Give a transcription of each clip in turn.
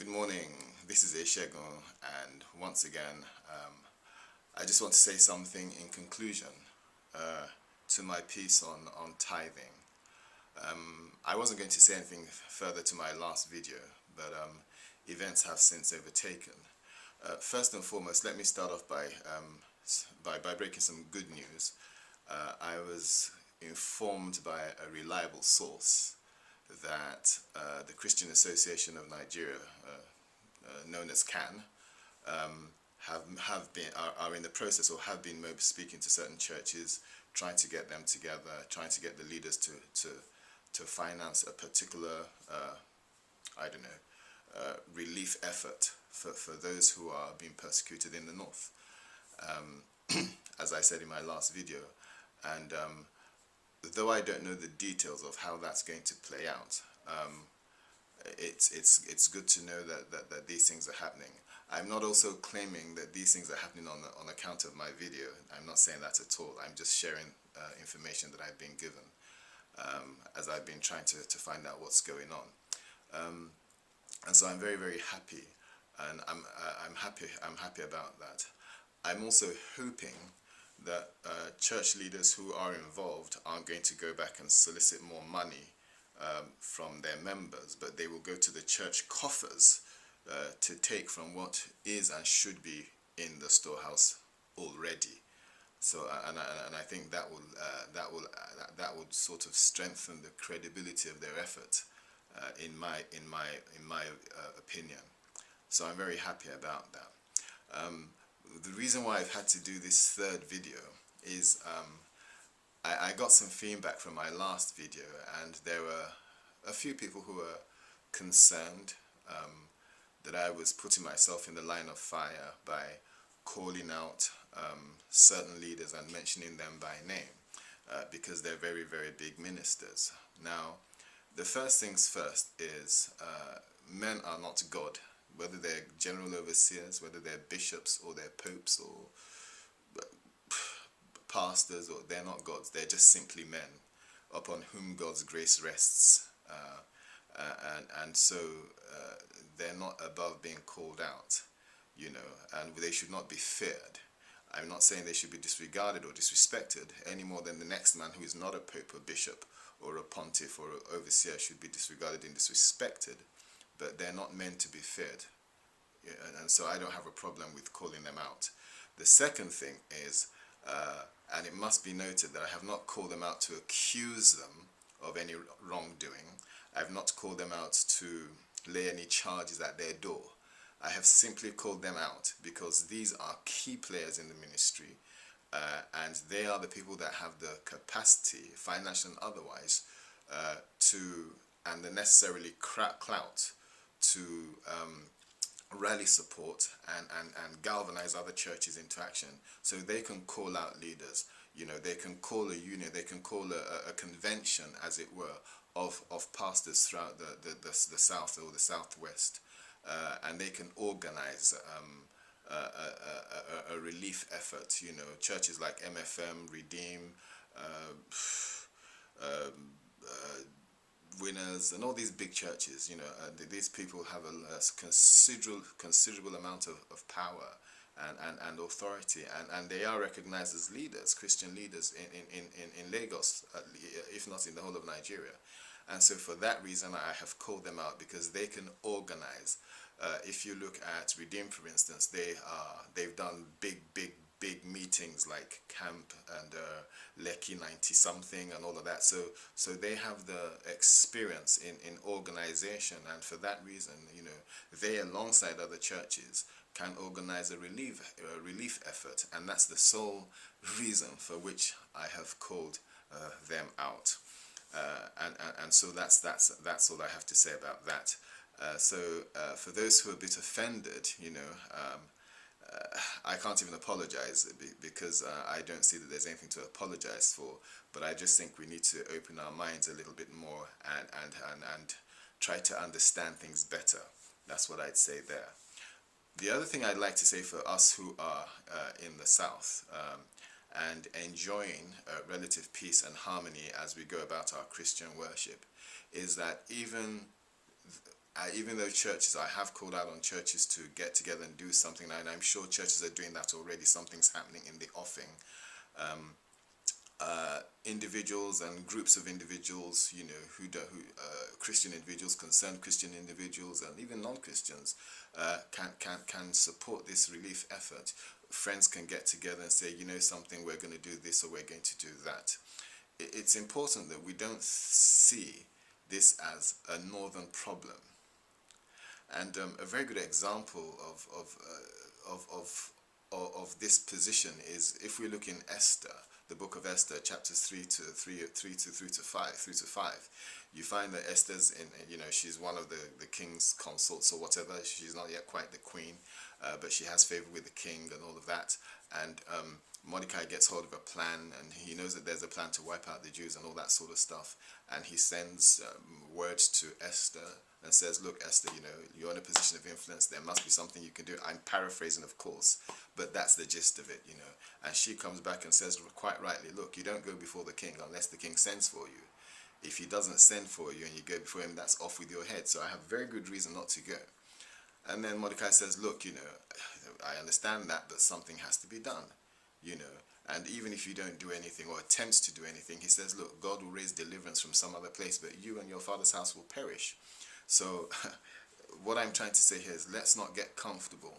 Good morning, this is Eyisegun, and once again, I just want to say something in conclusion to my piece on tithing. I wasn't going to say anything further to my last video, but events have since overtaken. First and foremost, let me start off by breaking some good news. I was informed by a reliable source that the Christian Association of Nigeria, known as CAN, are in the process or have been speaking to certain churches, trying to get them together, trying to get the leaders to finance a particular relief effort for those who are being persecuted in the north, as I said in my last video. And though I don't know the details of how that's going to play out, it's good to know that these things are happening. I'm not also claiming that these things are happening on account of my video. I'm not saying that at all. I'm just sharing information that I've been given as I've been trying to find out what's going on. And so I'm very, very happy, and I'm happy about that. I'm also hoping that church leaders who are involved aren't going to go back and solicit more money from their members, but they will go to the church coffers to take from what is and should be in the storehouse already. So, and I think that would sort of strengthen the credibility of their effort, in my opinion. So I'm very happy about that. The reason why I've had to do this third video is I got some feedback from my last video, and there were a few people who were concerned that I was putting myself in the line of fire by calling out certain leaders and mentioning them by name because they're very, very big ministers. Now, the first things first is men are not God. Whether they're general overseers, whether they're bishops or they're popes or pastors, or they're not gods. They're just simply men upon whom God's grace rests, and so they're not above being called out, and they should not be feared. I'm not saying they should be disregarded or disrespected any more than the next man who is not a pope or bishop or a pontiff or an overseer should be disregarded and disrespected. But they're not meant to be feared, and so I don't have a problem with calling them out. The second thing is, and it must be noted that I have not called them out to accuse them of any wrongdoing. I have not called them out to lay any charges at their door. I have simply called them out because these are key players in the ministry, and they are the people that have the capacity, financial and otherwise, and the necessarily clout to rally support and galvanize other churches into action. So they can call out leaders, they can call a union, they can call a convention, as it were, of pastors throughout the South or the Southwest, and they can organize a relief effort. Churches like MFM, Redeem, Winners, and all these big churches, these people have a considerable amount of power and authority, and they are recognized as leaders, Christian leaders in Lagos, if not in the whole of Nigeria. And so for that reason I have called them out, because they can organize. If you look at Redeem, for instance, they've done big meetings like Camp and Lekki 90 something and all of that. So they have the experience in organization, and for that reason, they, alongside other churches, can organize a relief effort, and that's the sole reason for which I have called them out. And so that's all I have to say about that. So for those who are a bit offended, I can't even apologize, because I don't see that there's anything to apologize for, but I just think we need to open our minds a little bit more and try to understand things better. That's what I'd say there. The other thing I'd like to say for us who are in the South and enjoying relative peace and harmony as we go about our Christian worship is that even even though churches, I have called out on churches to get together and do something, and I'm sure churches are doing that already. Something's happening in the offing. Um, Individuals and groups of individuals, Christian individuals, concerned Christian individuals, and even non-Christians can support this relief effort. Friends can get together and say, you know something, we're going to do this or we're going to do that. It's important that we don't see this as a northern problem. And a very good example of this position is if we look in Esther, the book of Esther, chapters 3 to 5. You find that Esther's she's one of the king's consorts or whatever. She's not yet quite the queen, but she has favor with the king and all of that. And Mordecai gets hold of a plan, and he knows that there's a plan to wipe out the Jews and all that sort of stuff. And he sends words to Esther and says, look, Esther, you're in a position of influence. There must be something you can do. I'm paraphrasing, of course, but that's the gist of it, And she comes back and says, quite rightly, look, you don't go before the king unless the king sends for you. If he doesn't send for you and you go before him, that's off with your head. So I have very good reason not to go. And then Mordecai says, look, I understand that, but something has to be done, And even if you don't do anything or attempts to do anything, he says, look, God will raise deliverance from some other place, but you and your father's house will perish. So what I'm trying to say here is let's not get comfortable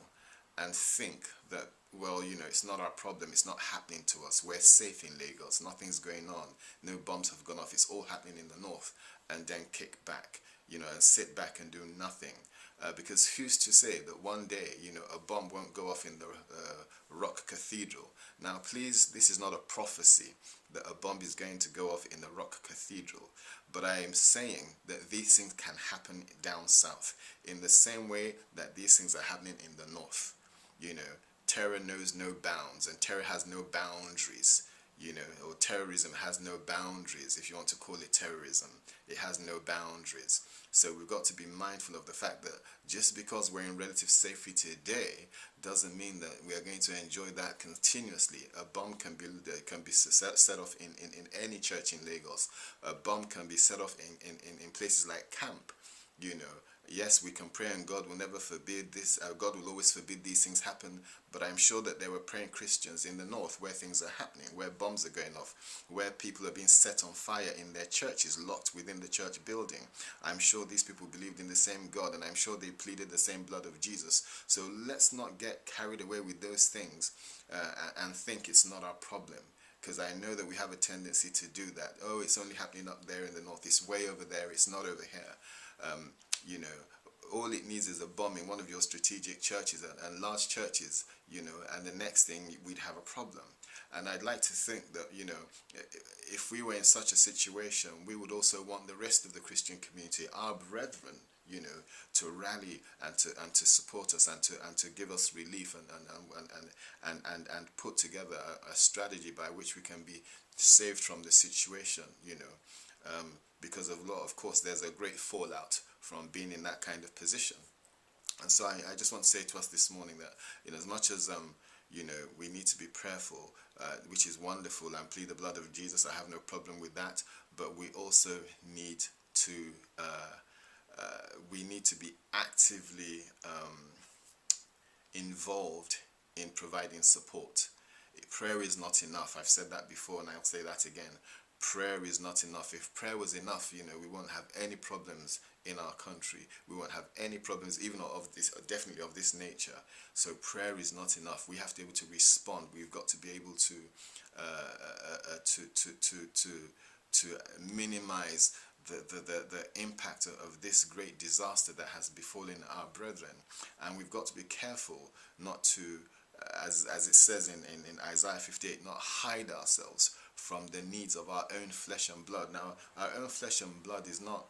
and think that, well, it's not our problem. It's not happening to us. We're safe in Lagos. Nothing's going on. No bombs have gone off. It's all happening in the north. And then kick back, and sit back and do nothing. Because who's to say that one day, a bomb won't go off in the Rock Cathedral? Now, please, this is not a prophecy that a bomb is going to go off in the Rock Cathedral. But I am saying that these things can happen down south in the same way that these things are happening in the north. Terror knows no bounds, and terror has no boundaries. Or terrorism has no boundaries. If you want to call it terrorism, it has no boundaries. So we've got to be mindful of the fact that just because we're in relative safety today doesn't mean that we are going to enjoy that continuously. A bomb can be set off in any church in Lagos. A bomb can be set off in places like camp. Yes, we can pray and God will never forbid this. God will always forbid these things happen. But I'm sure that there were praying Christians in the north where things are happening, where bombs are going off, where people are being set on fire in their churches, locked within the church building. I'm sure these people believed in the same God, and I'm sure they pleaded the same blood of Jesus. So let's not get carried away with those things and think it's not our problem. Because I know that we have a tendency to do that. Oh, it's only happening up there in the north. It's way over there. It's not over here. All it needs is a bomb in one of your strategic churches and large churches, and the next thing we'd have a problem. And I'd like to think that, if we were in such a situation, we would also want the rest of the Christian community, our brethren, to rally and to support us and to give us relief and put together a strategy by which we can be saved from the situation, because of course, there's a great fallout from being in that kind of position. And so I just want to say to us this morning that, as much as, we need to be prayerful, which is wonderful, and plead the blood of Jesus, I have no problem with that, but we also need to, be actively involved in providing support. Prayer is not enough. I've said that before and I'll say that again. Prayer is not enough. If prayer was enough, we won't have any problems in our country. We won't have any problems even of this, definitely of this nature. So prayer is not enough. We have to be able to respond. We've got to be able to minimize the impact of this great disaster that has befallen our brethren. And we've got to be careful not to, as it says in Isaiah 58, not hide ourselves from the needs of our own flesh and blood. Now, our own flesh and blood is not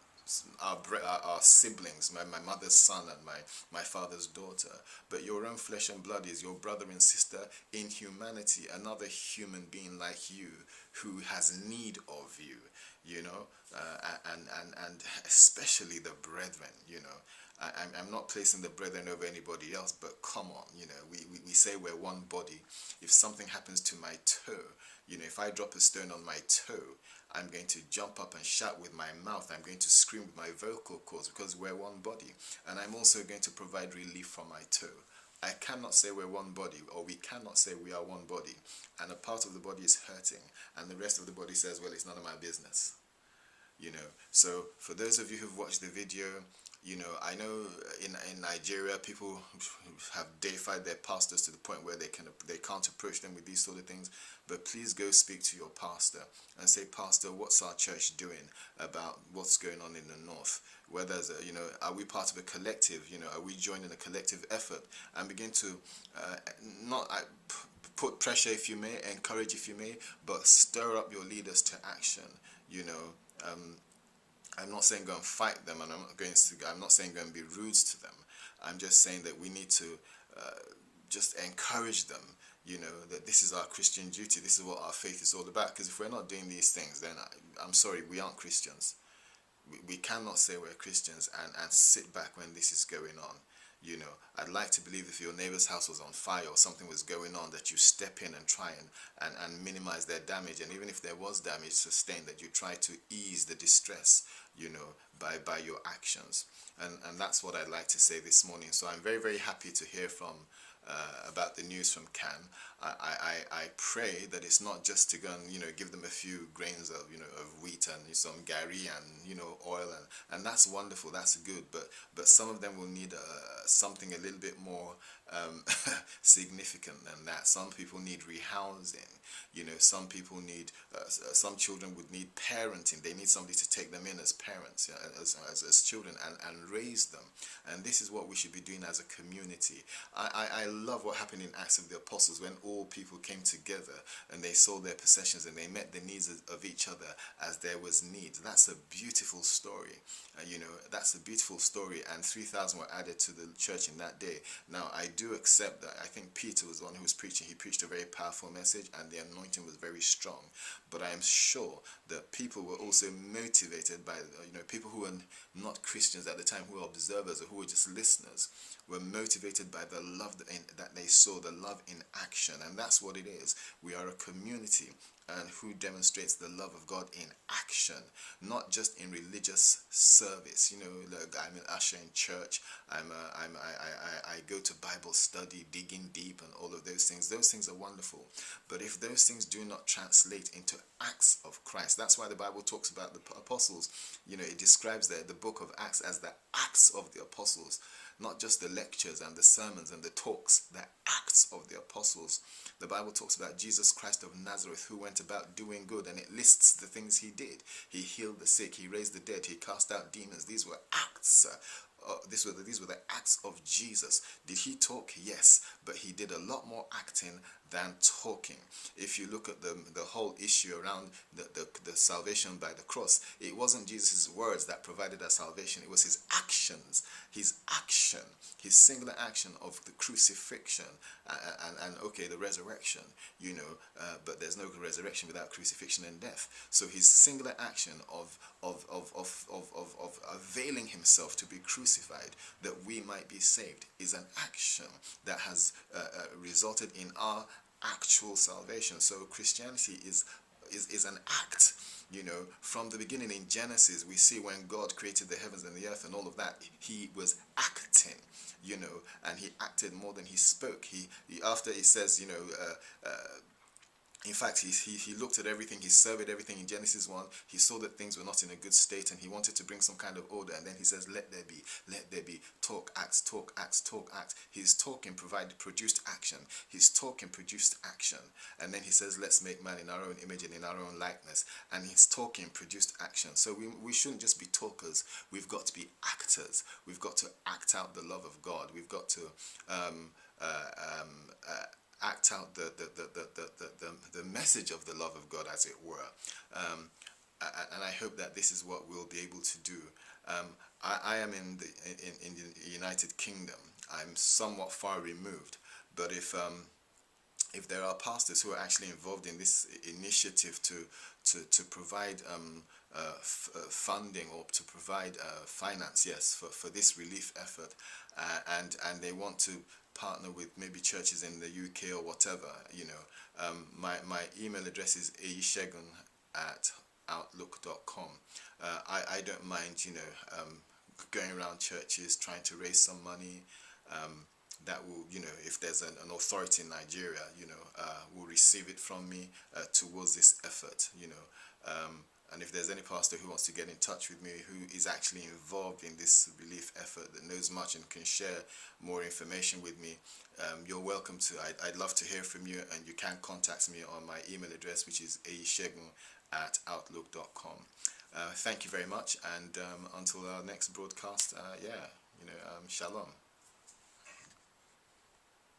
our siblings, my mother's son and my father's daughter, but your own flesh and blood is your brother and sister in humanity, another human being like you who has need of you, and especially the brethren, I'm not placing the brethren over anybody else, but come on, we say we're one body. If something happens to my toe, if I drop a stone on my toe, I'm going to jump up and shout with my mouth. I'm going to scream with my vocal cords, because we're one body. And I'm also going to provide relief from my toe. I cannot say we're one body, or we cannot say we are one body, and a part of the body is hurting, and the rest of the body says, well, it's none of my business. So for those of you who've watched the video, I know in Nigeria people have deified their pastors to the point where they can't approach them with these sort of things. But please go speak to your pastor and say, Pastor, what's our church doing about what's going on in the north? Whether are we part of a collective? Are we joining a collective effort? And begin to not put pressure if you may, encourage if you may, but stir up your leaders to action. I'm not saying go and fight them, and I'm not saying go and be rude to them. I'm just saying that we need to just encourage them, that this is our Christian duty, this is what our faith is all about. Because if we're not doing these things, then I'm sorry, we aren't Christians. We cannot say we're Christians and sit back when this is going on. I'd like to believe if your neighbor's house was on fire or something was going on, that you step in and try and minimize their damage. And even if there was damage sustained, that you try to ease the distress, by your actions. And that's what I'd like to say this morning. So I'm very, very happy to hear about the news from Cannes. I pray that it's not just to go and give them a few grains of of wheat and some gari and oil, and that's wonderful, that's good, but some of them will need something a little bit more significant than that. Some people need rehousing. Some people need some children would need parenting. They need somebody to take them in as parents, as children, and raise them. And this is what we should be doing as a community. I love what happened in Acts of the Apostles, when all people came together and they sold their possessions and they met the needs of each other as there was need. That's a beautiful story. That's a beautiful story. And 3,000 were added to the church in that day. Now, I do accept that. I think Peter was the one who was preaching. He preached a very powerful message, and the anointing was very strong. But I am sure that people were also motivated by, people who were not Christians at the time, who were observers or who were just listeners, were motivated by the love that they saw, the love in action. And that's what it is. We are a community and who demonstrates the love of God in action, not just in religious service. Look, I'm an usher in church. I go to Bible study, digging deep, and all of those things. Those things are wonderful. But if those things do not translate into acts of Christ, that's why the Bible talks about the apostles. It describes the book of Acts as the Acts of the Apostles. Not just the lectures and the sermons and the talks, the acts of the apostles. The Bible talks about Jesus Christ of Nazareth, who went about doing good, and it lists the things he did. He healed the sick, he raised the dead, he cast out demons. These were acts. These were the acts of Jesus. Did he talk? Yes, but he did a lot more acting than talking. If you look at the whole issue around the salvation by the cross, it wasn't Jesus' words that provided our salvation. It was his actions, his singular action of the crucifixion and okay, the resurrection, but there's no resurrection without crucifixion and death. So his singular action of availing himself to be crucified that we might be saved is an action that has resulted in our actual salvation. So Christianity is an act. From the beginning in Genesis, we see when God created the heavens and the earth and all of that, he was acting, and he acted more than he spoke. He after he says, in fact, he looked at everything, he surveyed everything in Genesis 1. He saw that things were not in a good state, and he wanted to bring some kind of order. And then he says, let there be, talk, acts, talk, acts, talk, acts. His talking produced action. His talking produced action. And then he says, let's make man in our own image and in our own likeness. And his talking produced action. So we shouldn't just be talkers. We've got to be actors. We've got to act out the love of God. We've got to act out the message of the love of God, as it were. And I hope that this is what we'll be able to do. I am in the United Kingdom. I'm somewhat far removed, but if if there are pastors who are actually involved in this initiative to provide funding, or to provide finance, yes, for this relief effort, and they want to partner with maybe churches in the UK or whatever, my email address is eyisegun@outlook.com. I don't mind, going around churches trying to raise some money, that will, if there's an authority in Nigeria, will receive it from me towards this effort, and if there's any pastor who wants to get in touch with me, who is actually involved in this relief effort, that knows much and can share more information with me, you're welcome to. I'd love to hear from you, and you can contact me on my email address, which is eyisegun@outlook.com. Thank you very much, and until our next broadcast, shalom.